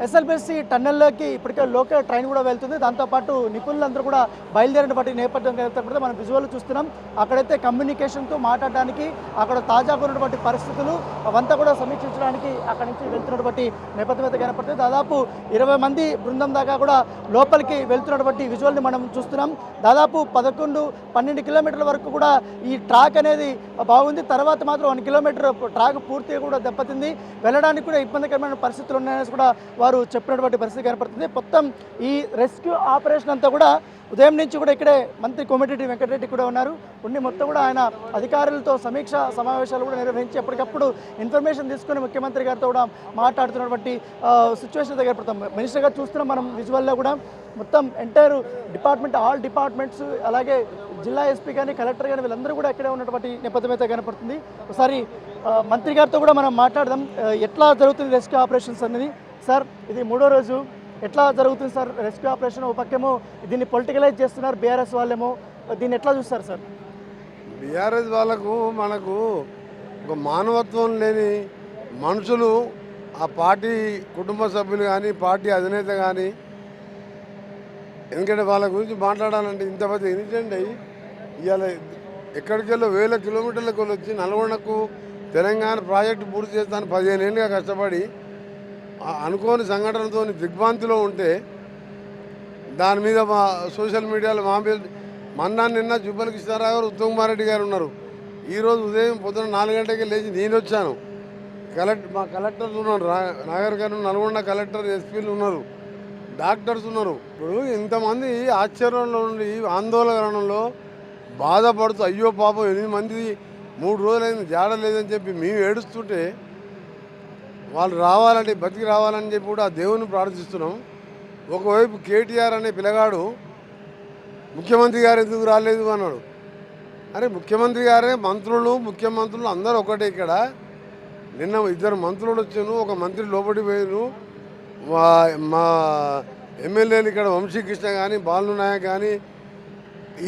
SLBC టన్నెల్లోకి ఇప్పటికే local train కూడా వెళ్తుంది. దాంతోపాటు నిపుణులందరూ కూడా బయలుదేరిన బట్టి నేపథ్యం కూడా మనం విజువల్ చూస్తున్నాం. అక్కడైతే కమ్యూనికేషన్తో మాట్లాడడానికి, అక్కడ తాజాగా ఉన్నటువంటి పరిస్థితులు అవంతా కూడా సమీక్షించడానికి అక్కడి నుంచి వెళ్తున్నటువంటి నేపథ్యం అయితే కనపడుతుంది. దాదాపు 20 మంది బృందం దాకా కూడా లోపలికి వెళ్తున్నటువంటి విజువల్ని మనం చూస్తున్నాం. దాదాపు 11-12 కిలోమీటర్ల వరకు కూడా ఈ ట్రాక్ అనేది బాగుంది. తర్వాత మాత్రం 1 కిలోమీటర్ ట్రాక్ పూర్తిగా కూడా దెబ్బతింది. వెళ్ళడానికి కూడా ఇబ్బందికరమైన పరిస్థితులు ఉన్నాయని కూడా వారు చెప్పినటువంటి పరిస్థితి కనపడుతుంది. మొత్తం ఈ రెస్క్యూ ఆపరేషన్ అంతా కూడా ఉదయం నుంచి కూడా ఇక్కడే మంత్రి కోమటిరెడ్డి వెంకటరెడ్డి కూడా ఉన్నారు. మొత్తం కూడా ఆయన అధికారులతో సమీక్ష సమావేశాలు కూడా నిర్వహించి ఎప్పటికప్పుడు ఇన్ఫర్మేషన్ తీసుకుని ముఖ్యమంత్రి గారితో కూడా మాట్లాడుతున్నటువంటి సిచ్యువేషన్ దగ్గర పడతాం. మినిస్టర్గా చూస్తున్నాం మనం విజువల్లో కూడా మొత్తం ఎంటైర్ డిపార్ట్మెంట్, ఆల్ డిపార్ట్మెంట్స్, అలాగే జిల్లా ఎస్పీ కానీ కలెక్టర్ కానీ వీళ్ళందరూ కూడా ఇక్కడే ఉన్నటువంటి నేపథ్యం అయితే కనపడుతుంది. ఒకసారి మంత్రి గారితో కూడా మనం మాట్లాడదాం. ఎట్లా జరుగుతుంది రెస్క్యూ ఆపరేషన్స్ అనేది? సార్, ఇది 3వ రోజు, ఎట్లా జరుగుతుంది సార్ రెస్క్యూ ఆపరేషన్? ఒక పక్కేమో దీన్ని పొలిటికలైజ్ చేస్తున్నారు బీఆర్ఎస్ వాళ్ళేమో, దీన్ని ఎట్లా చూస్తారు సార్? బీఆర్ఎస్ వాళ్ళకు మనకు ఒక మానవత్వం లేని మనుషులు, ఆ పార్టీ కుటుంబ సభ్యులు కానీ పార్టీ అధినేత కానీ, ఎందుకంటే వాళ్ళ గురించి మాట్లాడాలంటే ఇంత పెద్ద ఇన్సిడెంట్ అయ్యి ఇవాళ ఎక్కడికెళ్ళో 1000 కిలోమీటర్లకు వచ్చి నల్గొండకు తెలంగాణ ప్రాజెక్టు పూర్తి చేస్తాను 15 ఏళ్ళుగా కష్టపడి అనుకోని సంఘటనతో దిగ్భ్రాంతిలో ఉంటే దాని మీద మా సోషల్ మీడియాలో నిన్న జుబ్బల్ కృష్ణారావు గారు, ఉత్తమ్ కుమార్ రెడ్డి గారు ఉన్నారు. ఈరోజు ఉదయం పొద్దున 4 గంటలకి లేచి నేను వచ్చాను. మా కలెక్టర్స్ ఉన్నారు, నాగర్ గారు, నల్గొండ కలెక్టర్, ఎస్పీలు ఉన్నారు, డాక్టర్స్ ఉన్నారు. ఇప్పుడు ఇంతమంది ఆశ్చర్యంలో ఉండి ఆందోళనలో బాధపడుతూ అయ్యో పాపం 8 మంది 3 రోజులైంది జాడలేదని చెప్పి మేము ఏడుస్తుంటే వాళ్ళు రావాలంటే బతికి రావాలని చెప్పి కూడా ఆ దేవుని ప్రార్థిస్తున్నాం. ఒకవైపు కేటీఆర్ అనే పిల్లగాడు ముఖ్యమంత్రి గారు ఎందుకు రాలేదు అన్నాడు. అరే ముఖ్యమంత్రి గారే, ముఖ్యమంత్రులు అందరూ ఒకటే. ఇక్కడ నిన్న 2 మంత్రులు వచ్చాను, ఒక మంత్రి లోపలికి పోయారు. మా ఎమ్మెల్యేలు ఇక్కడ వంశీకృష్ణ కానీ బాలు నాయక్ కానీ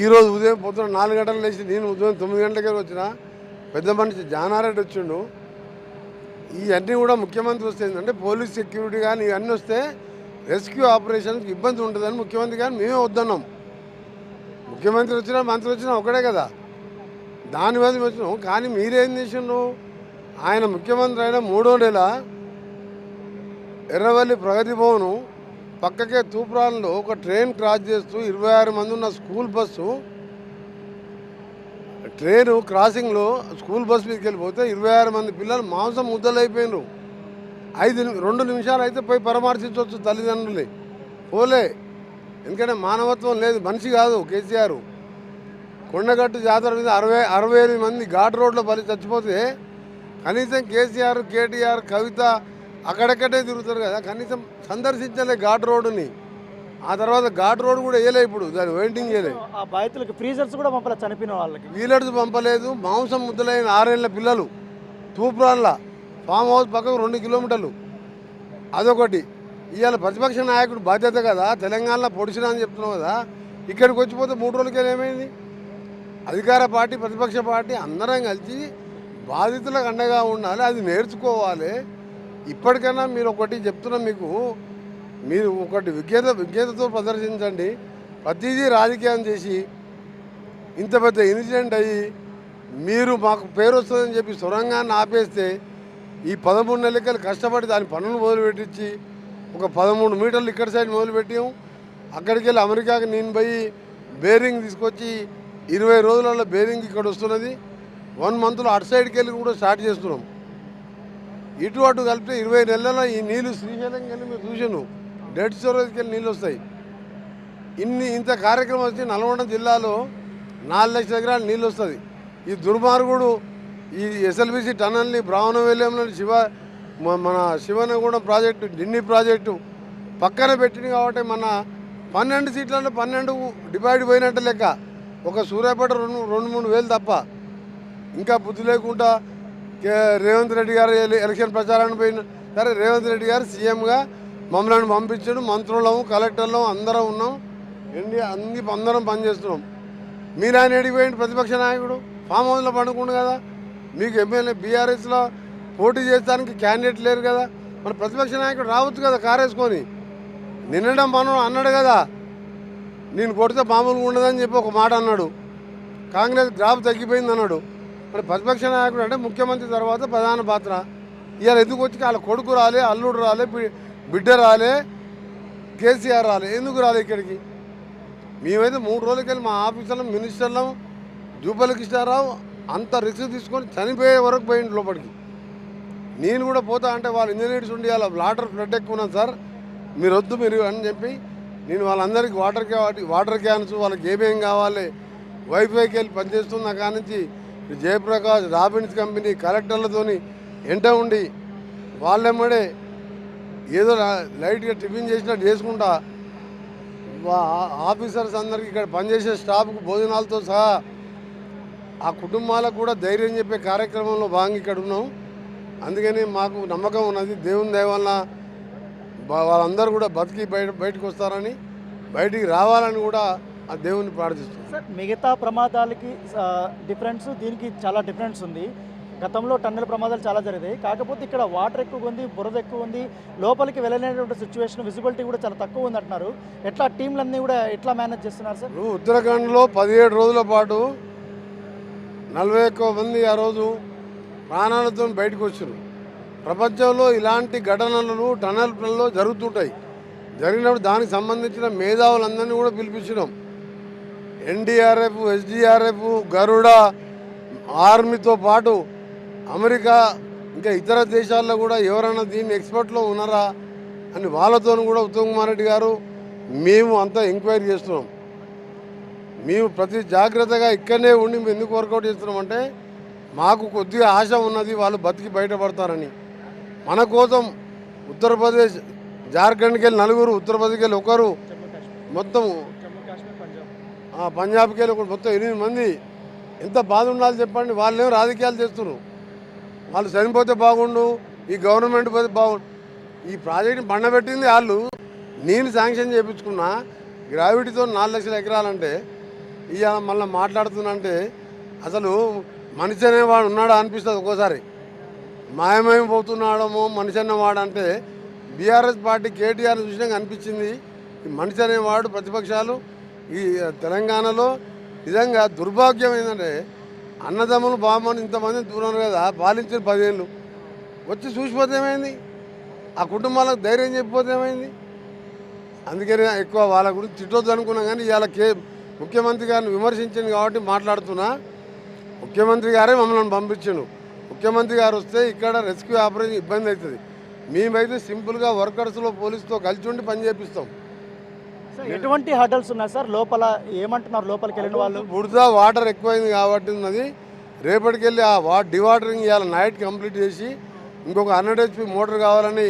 ఈరోజు ఉదయం పొద్దున 4 గంటలకు లేచి నేను ఉదయం 9 గంటలకే వచ్చిన. పెద్ద మనిషి జానారెడ్డి వచ్చిండు. ఇవన్నీ కూడా ముఖ్యమంత్రి వస్తే ఏంటంటే పోలీస్ సెక్యూరిటీ కానీ ఇవన్నీ వస్తే రెస్క్యూ ఆపరేషన్కి ఇబ్బంది ఉంటుందని ముఖ్యమంత్రి కానీ మేమే వద్దన్నాం. ముఖ్యమంత్రి వచ్చినా మంత్రి వచ్చినా ఒకటే కదా, దాని మీద వచ్చినాం. కానీ మీరేం చేసిండ్రు? ఆయన ముఖ్యమంత్రి అయిన 3వ నెల ఎర్రవల్లి ప్రగతి భవను పక్కకే తూప్రాన్లో ఒక ట్రైన్ క్రాస్ చేస్తూ 26 మంది ఉన్న స్కూల్ బస్సు, ట్రైను క్రాసింగ్లో స్కూల్ బస్సు మీదకి వెళ్ళిపోతే 26 మంది పిల్లలు మాంసం ముద్దలైపోయినారు. 2 నిమిషాలు అయితే పోయి పరామర్శించవచ్చు తల్లిదండ్రుల్ని, పోలే. ఎందుకంటే మానవత్వం లేదు, మనిషి కాదు కేసీఆర్. కొండగట్టు జాతర మీద 68 మంది ఘాట్ రోడ్లో బలి చచ్చిపోతే కనీసం కేసీఆర్, కేటీఆర్, కవిత అక్కడక్కడే తిరుగుతారు కదా, కనీసం సందర్శించలే ఘాట్ రోడ్డుని. ఆ తర్వాత ఘాట్ రోడ్ కూడా వేయలే, ఇప్పుడు దాన్ని వెయిటింగ్ చేయలేదు. ఆ బాధితులకు ఫ్రీజర్స్ కూడా పంపలేదు, చనిపోయిన వాళ్ళకి వీలర్స్ పంపలేదు. మాంసం ముద్దలైన 6 ఏళ్ల పిల్లలు తూప్రాన్లా ఫామ్ హౌస్ పక్కకు 2 కిలోమీటర్లు. అదొకటి. ఇవాళ ప్రతిపక్ష నాయకుడు బాధ్యత కదా, తెలంగాణలో పొడిచినా అని చెప్తున్నావు కదా, ఇక్కడికి వచ్చిపోతే 3 రోజులకే ఏమైంది? అధికార పార్టీ, ప్రతిపక్ష పార్టీ అందరం కలిసి బాధితులకు అండగా ఉండాలి, అది నేర్చుకోవాలి. ఇప్పటికైనా మీరు ఒకటి చెప్తున్నా మీకు, మీరు ఒకటి విజ్ఞతతో ప్రదర్శించండి. ప్రతిదీ రాజకీయం చేసి ఇంత పెద్ద ఇన్సిడెంట్ అయ్యి మీరు మాకు పేరు వస్తుందని చెప్పి సొరంగాన్ని ఆపేస్తే ఈ 13 నెలలు కష్టపడి దాని పనులు మొదలుపెట్టించి ఒక 13 మీటర్లు ఇక్కడ సైడ్ మొదలుపెట్టాము. అక్కడికి వెళ్ళి అమెరికాకి నేను పోయి బేరింగ్ తీసుకొచ్చి 20 రోజులలో బేరింగ్ ఇక్కడ వస్తున్నది. 1 మంత్లో అటు సైడ్కి వెళ్ళి కూడా స్టార్ట్ చేస్తున్నాం. ఇటు అటు కలిపితే 20 నెలల్లో ఈ నీళ్లు శ్రీశైలంకి వెళ్ళి మీరు చూసాను, డెడ్ స్టోరేజ్కి వెళ్ళి నీళ్ళు వస్తాయి. ఇంత కార్యక్రమం వచ్చి నల్గొండ జిల్లాలో 4 లక్షల ఎకరాలు నీళ్ళు వస్తుంది. ఈ దుర్మార్గుడు ఈ ఎస్ఎల్బిసి టనల్ని బ్రాహ్మణవేలంలో మన శివనగూడెం ప్రాజెక్టు, ఢిల్లీ ప్రాజెక్టు పక్కన పెట్టింది కాబట్టి మన 12 సీట్లలో 12 డివైడ్ పోయినట్టు లెక్క. ఒక సూర్యాపేట 2-3 వేలు తప్ప. ఇంకా బుద్ధి లేకుండా రేవంత్ రెడ్డి గారు ఎలక్షన్ ప్రచారానికి పోయిన సరే, రేవంత్ రెడ్డి గారు సీఎంగా మమ్మల్ని పంపించాడు. మంత్రులము, కలెక్టర్లం అందరం ఉన్నాం, అందరం పనిచేస్తున్నాం. మీరు ఆయన ఎడిపోయింది ప్రతిపక్ష నాయకుడు ఫామ్ హౌస్లో పండుకుండు కదా. మీకు ఎమ్మెల్యే బీఆర్ఎస్లో పోటీ చేయడానికి క్యాండిడేట్ లేరు కదా, మన ప్రతిపక్ష నాయకుడు రావచ్చు కదా కారేసుకొని. నిన్నడం మనం అన్నాడు కదా, నేను కొడితే మామూలుగా ఉండదని చెప్పి ఒక మాట అన్నాడు. కాంగ్రెస్ గ్రాఫ్ తగ్గిపోయింది అన్నాడు. మరి ప్రతిపక్ష నాయకుడు అంటే ముఖ్యమంత్రి తర్వాత ప్రధాన పాత్ర. ఇవాళ ఎందుకు వచ్చి వాళ్ళ కొడుకు రాలే, అల్లుడు రాలే, బిడ్డ రాలే, కేసీఆర్ రాలే, ఎందుకు రాలే ఇక్కడికి? మేమైతే 3 రోజులకి వెళ్ళి మా ఆఫీసర్లం, మినిస్టర్లం, జూపల్లి కృష్ణారావు అంత రిస్క్ తీసుకొని చనిపోయే వరకు పోయింది లోపలికి. నేను కూడా పోతా అంటే వాళ్ళు ఇంజనీర్స్ ఉండి అలా వాటర్ ఫ్లడ్ ఎక్కువ ఉన్నాను సార్, మీరు వద్దు మీరు అని చెప్పి నేను వాళ్ళందరికీ వాటర్ క్యాన్స్, వాళ్ళకి ఏమేం కావాలి, వైఫైకి వెళ్ళి పనిచేస్తున్న కానించి జయప్రకాష్, రాబిన్స్ కంపెనీ కలెక్టర్లతోని ఎంట ఉండి వాళ్ళెమ్మడే ఏదో లైట్గా టిఫిన్ చేసినట్టు చేసుకుంటా ఆఫీసర్స్ అందరికీ ఇక్కడ పనిచేసే స్టాఫ్కు భోజనాలతో సహా ఆ కుటుంబాలకు కూడా ధైర్యం చెప్పే కార్యక్రమంలో భాగంగా ఇక్కడ ఉన్నాం. అందుకని మాకు నమ్మకం ఉన్నది, దేవుని దయ వల్ల వాళ్ళందరూ కూడా బతికి బయటకు వస్తారని, బయటికి రావాలని కూడా ఆ దేవుని ప్రార్థిస్తున్నాం. సార్, మిగతా ప్రమాదాలకి డిఫరెన్స్ దీనికి చాలా డిఫరెన్స్ ఉంది. గతంలో టన్నెల్ ప్రమాదాలు చాలా జరిగాయి, కాకపోతే ఇక్కడ వాటర్ ఎక్కువ ఉంది, బురద ఎక్కువ ఉంది, లోపలికి వెళ్ళలేనటువంటి సిచ్యువేషన్, విజిబిలిటీ కూడా చాలా తక్కువ ఉంది అంటున్నారు. ఎట్లా టీంలన్నీ కూడా ఎట్లా మేనేజ్ చేస్తున్నారు సార్? ఉత్తరాఖండ్లో 17 రోజుల పాటు 41 మంది ఆ రోజు ప్రాణాలతో బయటకు వచ్చారు. ప్రపంచంలో ఇలాంటి ఘటనలు టన్నెల్లో జరుగుతుంటాయి. జరిగినప్పుడు దానికి సంబంధించిన మేధావులందరినీ కూడా పిలిపించడం, ఎన్డీఆర్ఎఫ్, ఎస్డీఆర్ఎఫ్, గరుడ, ఆర్మీతో పాటు అమెరికా ఇంకా ఇతర దేశాల్లో కూడా ఎవరైనా దీన్ని ఎక్స్పర్ట్లో ఉన్నారా అని వాళ్ళతో కూడా ఉత్తమ్ కుమార్ రెడ్డి గారు మేము అంతా ఎంక్వైరీ చేస్తున్నాం. మేము ప్రతి జాగ్రత్తగా ఇక్కడనే ఉండి మేము ఎందుకు వర్కౌట్ చేస్తున్నామంటే మాకు కొద్దిగా ఆశ ఉన్నది వాళ్ళు బతికి బయటపడతారని. మన కోసం ఉత్తరప్రదేశ్, జార్ఖండ్కి వెళ్ళి 4, ఉత్తరప్రదేశ్కి వెళ్ళి 1, మొత్తం పంజాబ్కి వెళ్ళి మొత్తం 8 మంది. ఎంత బాధ ఉండాలి చెప్పండి. వాళ్ళేమో రాజకీయాలు చేస్తున్నారు, వాళ్ళు చనిపోతే బాగుండు, ఈ గవర్నమెంట్ పోతే బాగుండు. ఈ ప్రాజెక్ట్ని బండబెట్టింది వాళ్ళు. నేను శాంక్షన్ చేయించుకున్నా గ్రావిటీతో 4 లక్షల ఎకరాలంటే ఇవాళ మళ్ళీ మాట్లాడుతున్నంటే అసలు మనిషి అనేవాడు ఉన్నాడా అనిపిస్తుంది ఒక్కోసారి. మాయమైపోతున్నాడమో మనిషి అనేవాడు అంటే బీఆర్ఎస్ పార్టీ కేటీఆర్ చూసినాక అనిపించింది ఈ మనిషి అనేవాడు. ప్రతిపక్షాలు ఈ తెలంగాణలో నిజంగా దుర్భాగ్యం ఏంటంటే అన్నదమ్ములు బామ్మని ఇంతమంది దూరం కదా పాలించిన 10 ఏళ్ళు వచ్చి చూసిపోతే ఏమైంది, ఆ కుటుంబాలకు ధైర్యం చెప్పిపోతే ఏమైంది. అందుకని ఎక్కువ వాళ్ళ గురించి తిట్టొద్దు అనుకున్నా, కానీ ఇవాళ ముఖ్యమంత్రి గారిని విమర్శించింది కాబట్టి మాట్లాడుతున్నా. ముఖ్యమంత్రి గారే మమ్మల్ని పంపించాను. ముఖ్యమంత్రి గారు వస్తే ఇక్కడ రెస్క్యూ ఆపరేషన్ ఇబ్బంది అవుతుంది. మేమైతే సింపుల్గా వర్కర్స్లో పోలీసుతో కలిసి ఉండి పని చేపిస్తాం. ఎటువంటి హడల్స్ ఉన్నాయి సార్ లోపల? ఏమంటున్నారు లోపలికి వెళ్ళిన వాళ్ళు? బురద వాటర్ ఎక్కువైంది కాబట్టి ఉన్నది. రేపటికి వెళ్ళి ఆ డివాటరింగ్ ఇవాళ నైట్ కంప్లీట్ చేసి ఇంకొక 100 HP మోటార్ కావాలని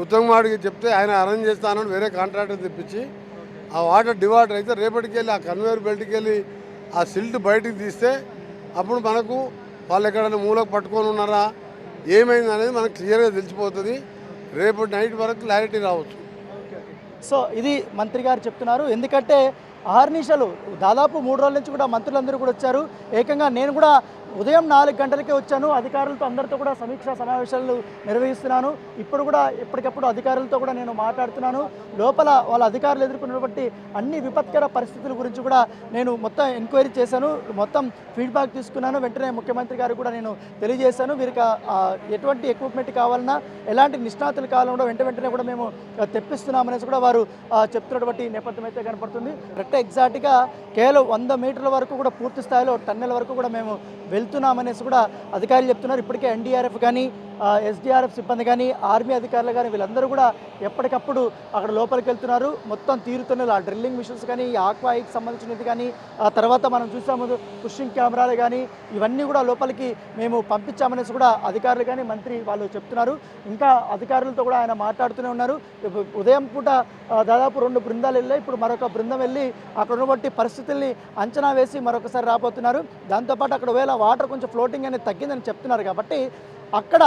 ఉత్తమ్ కుమార్కి చెప్తే ఆయన అరేంజ్ చేస్తానని వేరే కాంట్రాక్టర్ తెప్పించి ఆ వాటర్ డివాటర్ అయితే రేపటికి వెళ్ళి ఆ కన్వేయర్ బెల్ట్కి వెళ్ళి ఆ సిల్ట్ బయటికి తీస్తే అప్పుడు మనకు వాళ్ళు ఎక్కడైనా మూలకు పట్టుకొని ఉన్నారా ఏమైంది అనేది మనకు క్లియర్గా తెలిసిపోతుంది. రేపు నైట్ వరకు క్లారిటీ రావచ్చు. సో ఇది మంత్రి గారు చెప్తున్నారు. ఎందుకంటే అహర్నిశలు దాదాపు 3 రోజుల నుంచి కూడా మంత్రులందరూ కూడా వచ్చారు. ఏకంగా నేను కూడా ఉదయం 4 గంటలకే వచ్చాను. అధికారులతో అందరితో కూడా సమీక్షా సమావేశాలు నిర్వహిస్తున్నాను. ఇప్పుడు కూడా ఎప్పటికప్పుడు అధికారులతో కూడా నేను మాట్లాడుతున్నాను. లోపల వాళ్ళ అధికారులు ఎదుర్కొన్నటువంటి అన్ని విపత్కర పరిస్థితుల గురించి కూడా నేను మొత్తం ఎంక్వైరీ చేశాను, మొత్తం ఫీడ్బ్యాక్ తీసుకున్నాను. వెంటనే ముఖ్యమంత్రి గారు కూడా నేను తెలియజేశాను. వీరికి ఎటువంటి ఎక్విప్మెంట్ కావాలన్నా, ఎలాంటి నిష్ణాతులు కావాలన్నా వెంటనే కూడా మేము తెప్పిస్తున్నామనేసి కూడా వారు చెప్తున్నటువంటి నేపథ్యం అయితే కనపడుతుంది. ఎగ్జాక్ట్గా కేవలం 100 మీటర్ల వరకు కూడా పూర్తి స్థాయిలో టన్నెల్ వరకు కూడా మేము వెళ్తున్నామనేసి కూడా అధికారులు చెప్తున్నారు. ఇప్పటికే ఎన్డీఆర్ఎఫ్ కానీ, ఎస్డీఆర్ఎఫ్ సిబ్బంది కానీ, ఆర్మీ అధికారులు కానీ వీళ్ళందరూ కూడా ఎప్పటికప్పుడు అక్కడ లోపలికి వెళ్తున్నారు. మొత్తం తీరుతున్నారు. ఆ డ్రిల్లింగ్ మిషన్స్ కానీ, ఈ ఆక్వాయికి సంబంధించినది కానీ, ఆ తర్వాత మనం చూసాము పుషింగ్ కెమెరాలు కానీ, ఇవన్నీ కూడా లోపలికి మేము పంపించామనేసి కూడా అధికారులు కానీ మంత్రి వాళ్ళు చెప్తున్నారు. ఇంకా అధికారులతో కూడా ఆయన మాట్లాడుతూనే ఉన్నారు. ఉదయం పూట దాదాపు 2 బృందాలు వెళ్ళాయి. ఇప్పుడు మరొక బృందం వెళ్ళి అక్కడ ఉన్నటువంటి పరిస్థితుల్ని అంచనా వేసి మరొకసారి రాబోతున్నారు. దాంతోపాటు అక్కడ వేళ వాటర్ కొంచెం ఫ్లోటింగ్ అనేది తగ్గిందని చెప్తున్నారు. కాబట్టి అక్కడ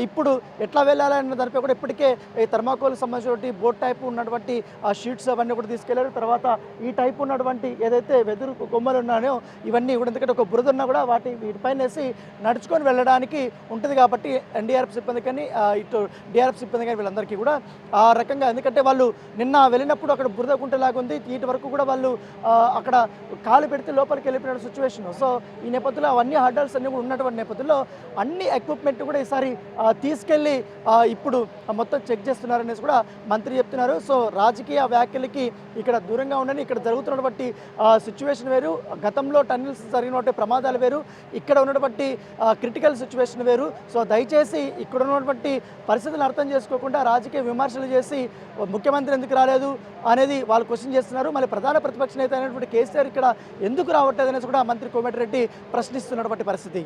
ఇప్పుడు ఎట్లా వెళ్ళాలన్న దానిపై కూడా ఇప్పటికే ఈ థర్మాకోల్కి సంబంధించినటువంటి బోట్ టైప్ ఉన్నటువంటి ఆ షీట్స్ అవన్నీ కూడా తీసుకెళ్లారు. తర్వాత ఈ టైప్ ఉన్నటువంటి ఏదైతే వెదురు కొమ్మలు ఉన్నాయో ఇవన్నీ కూడా, ఎందుకంటే ఒక బురద ఉన్నా కూడా వీటిపైన వేసి నడుచుకొని వెళ్ళడానికి ఉంటుంది కాబట్టి ఎన్డీఆర్ఎఫ్ సిబ్బంది కానీ ఇటు డిఆర్ఎఫ్ సిబ్బంది కానీ వీళ్ళందరికీ కూడా ఆ రకంగా, ఎందుకంటే వాళ్ళు నిన్న వెళ్ళినప్పుడు అక్కడ బురద గుంటలాగా ఉంది, వీటి వరకు కూడా వాళ్ళు అక్కడ కాలు పెడితే లోపలికి వెళ్ళిపోయిన సిచ్యువేషన్. సో ఈ నేపథ్యంలో అవన్నీ హర్డల్స్ అన్నీ కూడా ఉన్నటువంటి నేపథ్యంలో అన్ని ఎక్విప్మెంట్ కూడా ఈసారి తీసుకెళ్ళి ఇప్పుడు మొత్తం చెక్ చేస్తున్నారనేసి కూడా మంత్రి చెప్తున్నారు. సో రాజకీయ వ్యాఖ్యలకి ఇక్కడ దూరంగా ఉండని, ఇక్కడ జరుగుతున్నటువంటి సిచ్యువేషన్ వేరు, గతంలో టన్నెల్స్ జరిగినటువంటి ప్రమాదాలు వేరు, ఇక్కడ ఉన్నటువంటి క్రిటికల్ సిచ్యువేషన్ వేరు. సో దయచేసి ఇక్కడ ఉన్నటువంటి పరిస్థితులను అర్థం చేసుకోకుండా రాజకీయ విమర్శలు చేసి ముఖ్యమంత్రి ఎందుకు రాలేదు అనేది వాళ్ళు క్వశ్చన్ చేస్తున్నారు. మళ్ళీ ప్రధాన ప్రతిపక్ష నేత అయినటువంటి కేసీఆర్ ఇక్కడ ఎందుకు రావట్లేదు అనేసి కూడా మంత్రి కోమటిరెడ్డి ప్రశ్నిస్తున్నటువంటి పరిస్థితి.